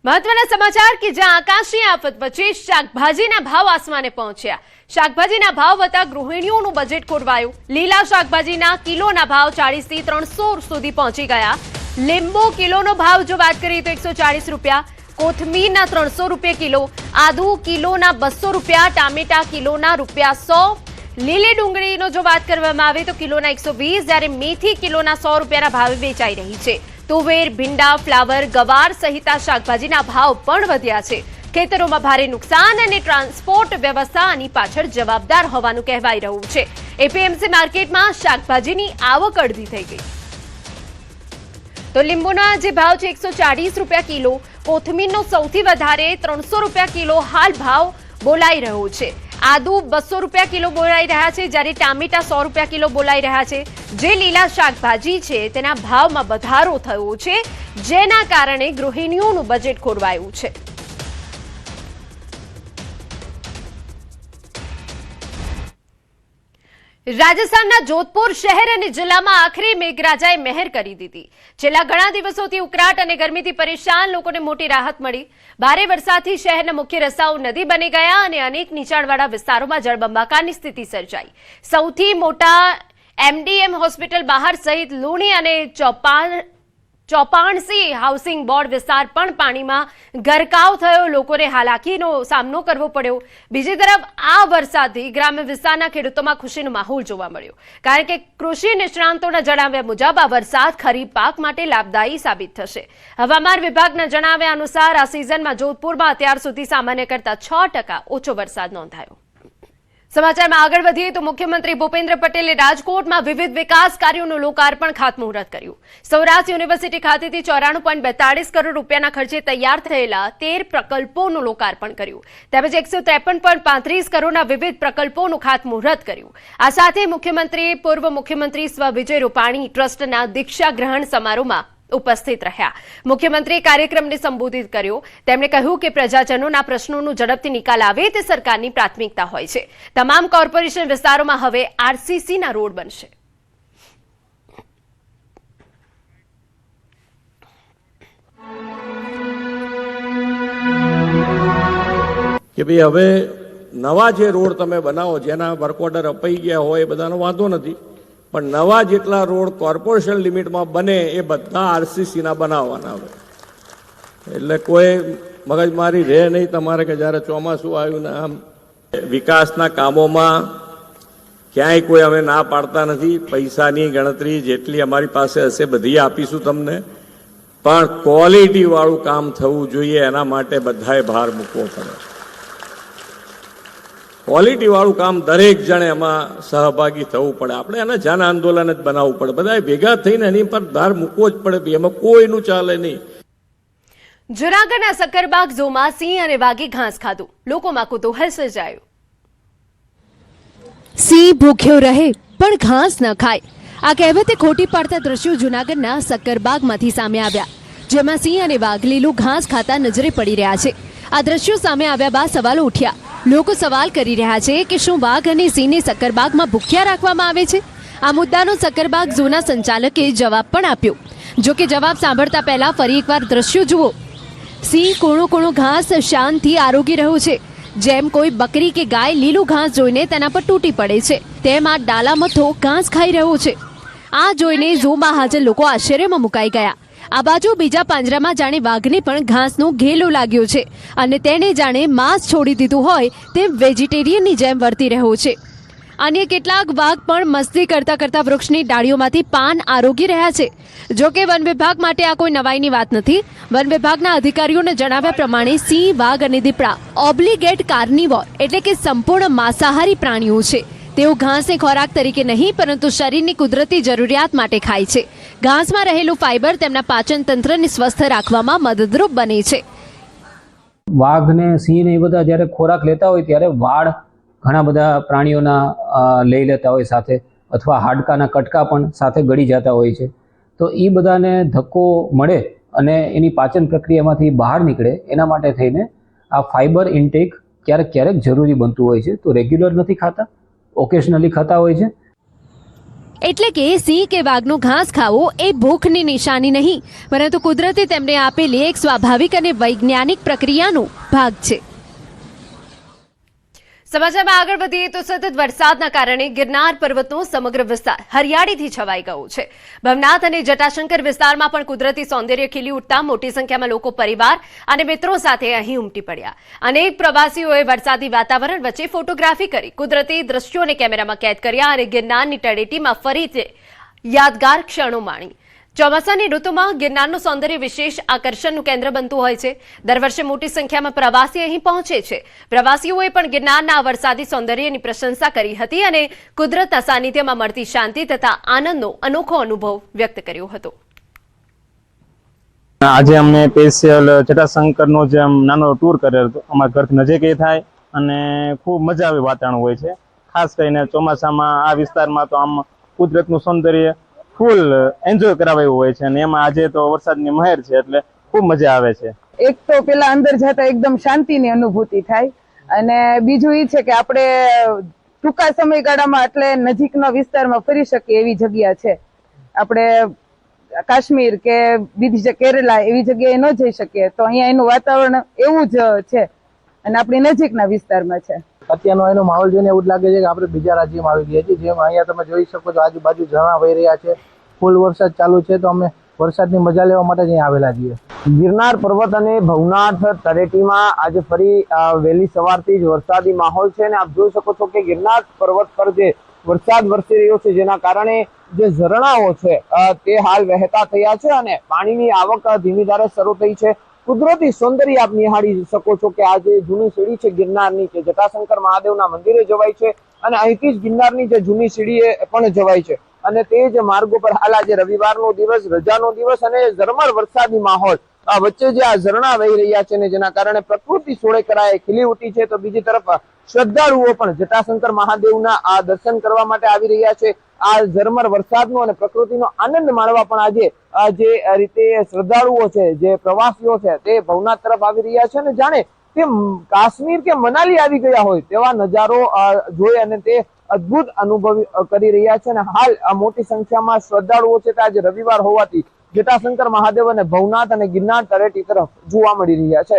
મહત્વના સમાચાર કે જ્યાં આકાશી આફત વચ્ચે શાકભાજીના ભાવ આસમાને પહોંચ્યા। શાકભાજીના ભાવ વધતા ગૃહિણીઓનું બજેટ ખોરવાયું। લીલા શાકભાજીના કિલોના ભાવ 40 થી 300 સુધી પહોંચી ગયા। લીંબુ કિલોનો ભાવ જો વાત કરીએ તો 140 રૂપિયા, કોથમીરના 300 રૂપિયા કિલો, આદુ કિલોના 200 રૂપિયા, ટામેટા કિલોના ₹100, લીલી ડુંગળીનો જો વાત કરવામાં આવે તો કિલોના 120, જ્યારે મેથી કિલોના 100 રૂપિયાના ભાવે વેચાઈ રહી છે। તુવેર, ભીંડા, ફ્લાવર, ગવાર સહિતના શાકભાજીના ભાવ પણ વધ્યા છે। ખેતરોમાં ભારે નુકસાન અને ટ્રાન્સપોર્ટ વ્યવસ્થા આની પાછળ જવાબદાર હોવાનું કહેવાઈ રહ્યું છે। એપીએમસી માર્કેટમાં શાકભાજીની આવક અડધી થઈ ગઈ। તો લીંબુના જે ભાવ છે 140 રૂપિયા કિલો, કોથમીરનો સૌથી વધારે 300 રૂપિયા કિલો હાલ ભાવ બોલાઈ રહ્યો છે। આદુ 200 રૂપિયા કિલો બોલાઈ રહ્યા છે, જ્યારે ટામેટા 100 રૂપિયા કિલો બોલાઈ રહ્યા છે। જે લીલા શાકભાજી છે તેના ભાવમાં વધારો થયો છે, જેના કારણે ગૃહિણીઓનું બજેટ ખોરવાયું છે। રાજસ્થાનના જોધપુર શહેર અને જિલ્લામાં આખરી મેઘરાજાએ મહેર કરી દીધી। છેલ્લા ઘણા દિવસોથી ઉકળાટ અને ગરમીથી પરેશાન લોકોને મોટી રાહત મળી। ભારે વરસાદથી શહેરના મુખ્ય રસ્તાઓ નદી બની ગયા અને અનેક નીચાણવાળા વિસ્તારોમાં જળબંબાકારની સ્થિતિ સર્જાઈ। સૌથી મોટા એમડીએમ હોસ્પિટલ બહાર સહિત લુણી અને ચોપાણસી હાઉસિંગ બોર્ડ વિસ્તાર પણ પાણીમાં ગરકાવ થયો। લોકોને હાલાકીનો સામનો કરવો પડ્યો। બીજી તરફ આ વરસાદથી ગ્રામ્ય વિસ્તારના ખેડૂતોમાં ખુશીનો માહોલ જોવા મળ્યો, કારણ કે કૃષિ નિષ્ણાંતોના જણાવ્યા મુજબ આ વરસાદ ખરીફ પાક માટે લાભદાયી સાબિત થશે। હવામાન વિભાગના જણાવ્યા અનુસાર આ સિઝનમાં જોધપુરમાં અત્યાર સુધી સામાન્ય કરતા 6% ઓછો વરસાદ નોંધાયો। સમાચારમાં આગળ વધીએ તો મુખ્યમંત્રી ભૂપેન્દ્ર પટેલે રાજકોટમાં વિવિધ વિકાસ કાર્યોનું લોકાર્પણ ખાતમુહૂર્ત કર્યું। સૌરાષ્ટ્ર યુનિવર્સિટી ખાતેથી 94.42 કરોડ રૂપિયાના ખર્ચે તૈયાર થયેલા 13 પ્રકલ્પોનું લોકાર્પણ કર્યું, તેમજ 153.35 કરોડના વિવિધ પ્રકલ્પોનું ખાતમુહૂર્ત કર્યું। આ સાથે મુખ્યમંત્રીએ પૂર્વ મુખ્યમંત્રી સ્વ વિજય રૂપાણી ટ્રસ્ટના દીક્ષા ગ્રહણ સમારોહમાં ઉપસ્થિત રહ્યા। મુખ્યમંત્રીએ કાર્યક્રમને સંબોધિત કર્યો। તેમણે કહ્યું કે પ્રજાજનોના પ્રશ્નોનો ઝડપથી નિકાલ આવે તે સરકારની પ્રાથમિકતા હોય છે। તમામ કોર્પોરેશન વિસ્તારોમાં હવે આરસીસીના રોડ બનશે। કે ભાઈ હવે નવા જે રોડ તમે બનાવો, જેના વર્ક ઓર્ડર અપાઈ ગયા હોય એ બધાનો વાંધો નથી, પણ નવા જેટલા રોડ કોર્પોરેશન લિમિટમાં બને એ બધા આરસીસીના બનાવવાના હોય। એટલે કોઈ મગજમારી રહે નહીં તમારે કે જ્યારે ચોમાસું આવ્યું ને આમ વિકાસના કામોમાં ક્યાંય કોઈ અમે ના પાડતા નથી। પૈસાની ગણતરી જેટલી અમારી પાસે હશે બધી આપીશું તમને, પણ ક્વોલિટીવાળું કામ થવું જોઈએ, એના માટે બધાએ ભાર મૂકવો પડે। ક્વોલિટીવાળું કામ દરેક જણે એમાં સહભાગી થવું પડે। આપણે એને જન આંદોલન જ બનાવવું પડે, બધાએ ભેગા થઈને એની પર ભાર મૂકવો જ પડે, એમાં કોઈનું ચાલે નહીં। જૂનાગઢના સક્કરબાગ ઝૂમાં સિંહ અને વાઘે ઘાસ ખાધું, લોકોમાં કુતૂહલ સર્જાયું। સિંહ ભૂખ્યો રહે પણ ઘાસ ન ખાય, આ કહેવતે ખોટી પાડતા દ્રશ્યો જૂનાગઢના સક્કરબાગમાંથી સામે આવ્યા, જેમાં સિંહ અને વાઘ લીલું ઘાસ ખાતા નજરે પડી રહ્યા છે। આ દ્રશ્યો સામે આવ્યા બાદ સવાલો ઉઠ્યા। લોકો સવાલ કરી રહ્યા છે કે શું વાઘ અને સિંહને સક્કરબાગમાં ભૂખ્યા રાખવામાં આવે છે? આ મુદ્દાનો સક્કરબાગ ઝૂના સંચાલકે જવાબ પણ આપ્યો। જો કે જવાબ સાંભળતા પહેલા ફરી એકવાર દ્રશ્યો જુઓ। સિંહ કૂણું કૂણું ઘાસ શાનથી આરોગી રહ્યું છે, જેમ કોઈ બકરી કે ગાય લીલું ઘાસ જોઈને તેના પર તૂટી પડે છે, તેમ આ ડાલા મથો ઘાસ ખાઈ રહ્યો છે। આ જોઈને ઝૂમાં હાજર લોકો આશ્ચર્યમાં મુકાઈ ગયા। આ બાજુ બીજા પાંજરામાં જાણે વાઘને પણ ઘાસનો ઘેલો લાગ્યો છે અને તેને જાણે માંસ છોડી દીધું હોય તેમ વેજીટેરિયનની જેમ વર્તી રહ્યો છે। અન્ય કેટલાક વાઘ પણ મસ્તી કરતા કરતા વૃક્ષની ડાળીઓમાંથી પાન આરોગી રહ્યા છે। જો કે વન વિભાગ માટે આ કોઈ નવાઈની વાત નથી। વન વિભાગના અધિકારીઓને જણાવ્યા પ્રમાણે સિંહ, વાઘ અને દીપડા ઓબ્લિગેટ કાર્નિવોર એટલે કે સંપૂર્ણ માંસાહારી પ્રાણીઓ છે। તેઓ ઘાસને ખોરાક તરીકે નહીં પરંતુ શરીરની કુદરતી જરૂરિયાત માટે ખાય છે। ઘાસમાં રહેલું ફાઇબર તેમના પાચન તંત્રને સ્વસ્થ રાખવામાં મદદરૂપ બને છે। વાઘ ને સિંહ ને એ બધા જ્યારે ખોરાક લેતા હોય ત્યારે વાળ ઘણા બધા પ્રાણીઓના લઈ લેતા હોય સાથે, અથવા હાડકાના કટકા પણ સાથે ગળી જતા હોય છે। તો એ બધાને ધક્કો મળે અને એની પાચન પ્રક્રિયામાંથી બહાર નીકળે, એના માટે થઈને આ ફાઇબર ઇન્ટેક ક્યારેક ક્યારેક જરૂરી બનતું હોય છે। તો રેગ્યુલર નથી ખાતા, ઓકેશનલી ખાતા હોય છે। એટલે કે સિંહ કે વાઘનું ઘાસ ખાવું એ ભૂખની નિશાની નહીં, પરંતુ કુદરતે તેમને આપેલી એક સ્વાભાવિક અને વૈજ્ઞાનિક પ્રક્રિયાનો ભાગ છે. સમાચારમાં આગળ વધીએ તો સતત વરસાદના કારણે ગિરનાર પર્વતનો સમગ્ર વિસ્તાર હરિયાળીથી છવાઈ ગયો છે. ભવનાથ અને જટાશંકર વિસ્તારમાં પણ કુદરતી સૌંદર્ય ખીલી ઉઠતા મોટી સંખ્યામાં લોકો પરિવાર અને મિત્રો સાથે અહીં ઉમટી પડ્યા. અનેક પ્રવાસીઓએ વરસાદી વાતાવરણ વચ્ચે ફોટોગ્રાફી કરી કુદરતી દ્રશ્યોને કેમેરામાં કેદ કર્યા અને ગિરનારની તળેટીમાં ફરીથી યાદગાર ક્ષણો માણી. ચોમાસાની ઋતુમાં ગિરનારનું સૌંદર્ય વિશેષ આકર્ષણનું કેન્દ્ર બનતું હોય છે. દર વર્ષે મોટી સંખ્યામાં પ્રવાસી અહીં પહોંચે છે. પ્રવાસીઓએ પણ ગિરનારના વરસાદી સૌંદર્યની પ્રશંસા કરી હતી અને કુદરતના સાનિધ્યમાં મળતી શાંતિ તથા આનંદનો અનોખો અનુભવ વ્યક્ત કર્યો હતો. આજે અમને સ્પેશિયલ જટાશંકરનો જે નાનો ટૂર કર્યો હતો. અમારા ઘરથી નજીક એ થાય અને ખૂબ મજા આવે વાતાવરણ હોય છે. ખાસ કરીને ચોમાસામાં આ વિસ્તારમાં તો આમ કુદરતનું સૌંદર્ય ફૂલ એન્જોય કરાવે એવું હોય છે અને એમાં આજે તો વરસાદની મહેર છે એટલે ખૂબ મજા આવે છે. એક તો પેલા અંદર જતા એકદમ શાંતિની અનુભૂતિ થાય અને બીજું એ છે કે આપણે ટૂંકા સમયગાળામાં એટલે નજીકના વિસ્તારમાં ફરી શકીએ એવી જગ્યા છે. આપણે કાશ્મીર કે બીજી જે કેરલા એવી જગ્યાએ ન જઈ શકીએ તો અહીંયા એનું વાતાવરણ એવું જ છે અને આપણી નજીકના વિસ્તારમાં છે. અત્યારનો એનો માહોલ જોઈને એવું જ લાગે છે કે આપણે બીજા રાજ્યમાં આવી ગયા છીએ. જેમ અહીંયા તમે જોઈ શકો છો આજુબાજુ ઝરણા વહી રહ્યા છે, ફૂલ વરસાદ ચાલુ છે તો અમે વરસાદની મજા લેવા માટે જ અહીંયા આવેલા છીએ. ગિરનાર પર્વત અને ભવનાથ તળેટીમાં આજે ફરી વહેલી સવારથી જ વરસાદી માહોલ છે અને આપ જોઈ શકો છો કે ગિરનાર પર્વત પર જે વરસાદ વરસી રહ્યો છે જેના કારણે જે ઝરણાઓ છે તે હાલ વહેતા થયા છે અને પાણીની આવક ધીમી ધારે શરૂ થઈ છે. કુદરતી સૌંદર્ય આપ નિહાળી શકો છો કે આ જે જૂની સીડી છે ગિરનારની કે જટાશંકર મહાદેવના મંદિરે જવાય છે અને અહીંથી જ ગિરનારની જે જૂની સીડીએ પણ જવાય છે અને તે જ માર્ગો પર હાલ આજે રવિવારનો દિવસ, રજાનો દિવસ અને ઝરમર વરસાદી માહોલ વચ્ચે જે આ ઝરણા વહી રહ્યા છે ને જેના કારણે પ્રકૃતિ સોળે કરાએ ખીલી ઉઠી છે. તો બીજી તરફ શ્રદ્ધાળુઓ પણ જટાશંકર મહાદેવના આ દર્શન કરવા માટે આવી રહ્યા છે. આ ઝરમર વરસાદનો અને પ્રકૃતિનો આનંદ માણવા પણ આજે જે રીતે શ્રદ્ધાળુઓ છે, જે પ્રવાસીઓ છે તે ભવનાથ તરફ આવી રહ્યા છે અને જાણે તે કાશ્મીર કે મનાલી આવી ગયા હોય તેવા નજારો જોઈ અને તે અદ્ભુત અનુભવ કરી રહ્યા છે. અને હાલ મોટી સંખ્યામાં શ્રદ્ધાળુઓ છે તે આજે રવિવાર હોવાથી જટાશંકર મહાદેવ અને ભવનાથ અને ગિરનાર તળેટી તરફ જોવા મળી રહ્યા છે.